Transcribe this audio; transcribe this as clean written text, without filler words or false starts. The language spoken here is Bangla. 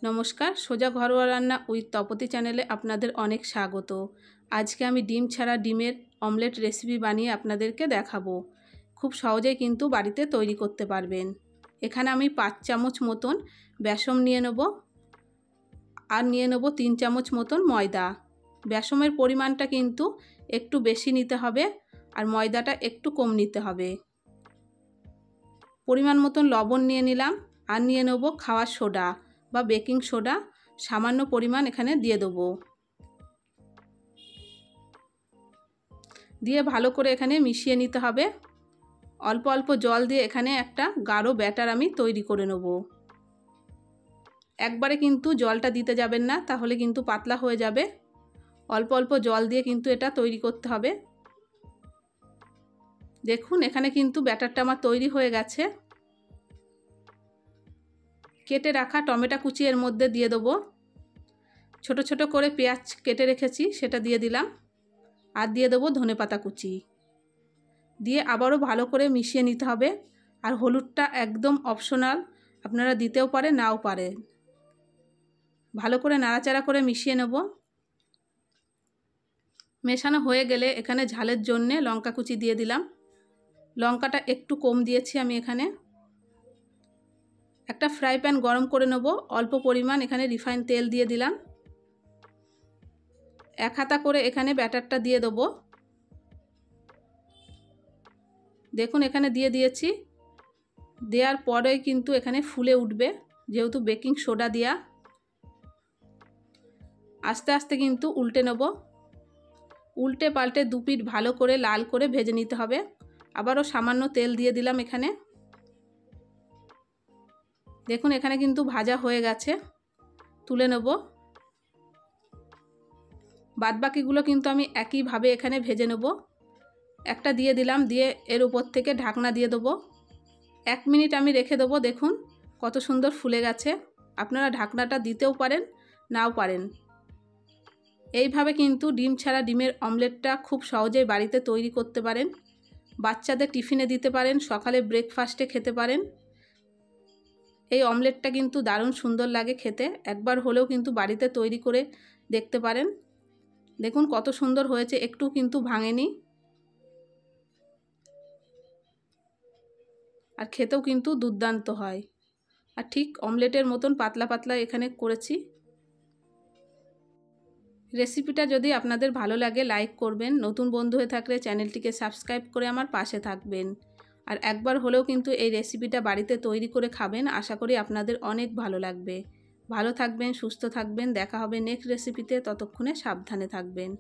নমস্কার, সোজা ঘরোয়া রান্না উইথ তপতি চ্যানেলে আপনাদের অনেক স্বাগত। আজকে আমি ডিম ছাড়া ডিমের অমলেট রেসিপি বানিয়ে আপনাদেরকে দেখাবো। খুব সহজেই কিন্তু বাড়িতে তৈরি করতে পারবেন। এখানে আমি 5 চামচ মতন বেসন নিয়ে নেব আর নিয়ে নেব 3 চামচ মতন ময়দা। বেসনের পরিমাণটা কিন্তু একটু বেশি নিতে হবে আর ময়দাটা একটু কম নিতে হবে। পরিমাণ মতন লবণ নিয়ে নিলাম আর নিয়ে নেব খাওয়ার সোডা বা বেকিং সোডা সামান্য পরিমাণ এখানে দিয়ে দেবো। দিয়ে ভালো করে এখানে মিশিয়ে নিতে হবে। অল্প অল্প জল দিয়ে এখানে একটা গাঢ় ব্যাটার আমি তৈরি করে নেব। একবারে কিন্তু জলটা দিতে যাবেন না, তাহলে কিন্তু পাতলা হয়ে যাবে। অল্প অল্প জল দিয়ে কিন্তু এটা তৈরি করতে হবে। দেখুন এখানে কিন্তু ব্যাটারটা আমার তৈরি হয়ে গেছে। কেটে রাখা টমেটো কুচি এর মধ্যে দিয়ে দেবো। ছোট ছোট করে পেঁয়াজ কেটে রেখেছি সেটা দিয়ে দিলাম আর দিয়ে দেবো ধনেপাতা কুচি। দিয়ে আবারও ভালো করে মিশিয়ে নিতে হবে। আর হলুদটা একদম অপশনাল, আপনারা দিতেও পারেন নাও পারেন। ভালো করে নাড়াচাড়া করে মিশিয়ে নেব। মেশানো হয়ে গেলে এখানে ঝালের জন্য লঙ্কা কুচি দিয়ে দিলাম। লঙ্কাটা একটু কম দিয়েছি আমি এখানে। একটা ফ্রাই প্যান গরম করে নেব। অল্প পরিমাণ এখানে রিফাইন তেল দিয়ে দিলাম। এক হাতা করে এখানে ব্যাটারটা দিয়ে দেবো। দেখুন এখানে দিয়ে দিয়েছি। দেওয়ার পরে কিন্তু এখানে ফুলে উঠবে, যেহেতু বেকিং সোডা দেয়া। আস্তে আস্তে কিন্তু উল্টে নেব। উল্টে পাল্টে দু পিঠ ভালো করে লাল করে ভেজে নিতে হবে। আবারও সামান্য তেল দিয়ে দিলাম এখানে। দেখুন এখানে কিন্তু ভাজা হয়ে গেছে, তুলে নেব। বাদবাকিগুলো কিন্তু আমি একইভাবে এখানে ভেজে নেব। একটা দিয়ে দিলাম, দিয়ে এর উপর থেকে ঢাকনা দিয়ে দেবো। 1 মিনিট আমি রেখে দেবো। দেখুন কত সুন্দর ফুলে গেছে। আপনারা ঢাকনাটা দিতেও পারেন নাও পারেন। এইভাবে কিন্তু ডিম ছাড়া ডিমের অমলেটটা খুব সহজেই বাড়িতে তৈরি করতে পারেন। বাচ্চাদের টিফিনে দিতে পারেন, সকালে ব্রেকফাস্টে খেতে পারেন। এই অমলেটটা কিন্তু দারুণ সুন্দর লাগে খেতে। একবার হলেও কিন্তু বাড়িতে তৈরি করে দেখতে পারেন। দেখুন কত সুন্দর হয়েছে, একটু কিন্তু ভাঙেনি। আর খেতেও কিন্তু দুর্দান্ত হয়। আর ঠিক অমলেটের মতন পাতলা পাতলা এখানে করেছি। রেসিপিটা যদি আপনাদের ভালো লাগে লাইক করবেন, নতুন বন্ধু হয়ে থাকলে চ্যানেলটিকে সাবস্ক্রাইব করে আমার পাশে থাকবেন। আর একবার হলেও কিন্তু এই রেসিপিটা বাড়িতে তৈরি করে খাবেন, আশা করি আপনাদের অনেক ভালো লাগবে। ভালো থাকবেন, সুস্থ থাকবেন। দেখা হবে নেক্সট রেসিপিতে, ততক্ষণে সাবধানে থাকবেন।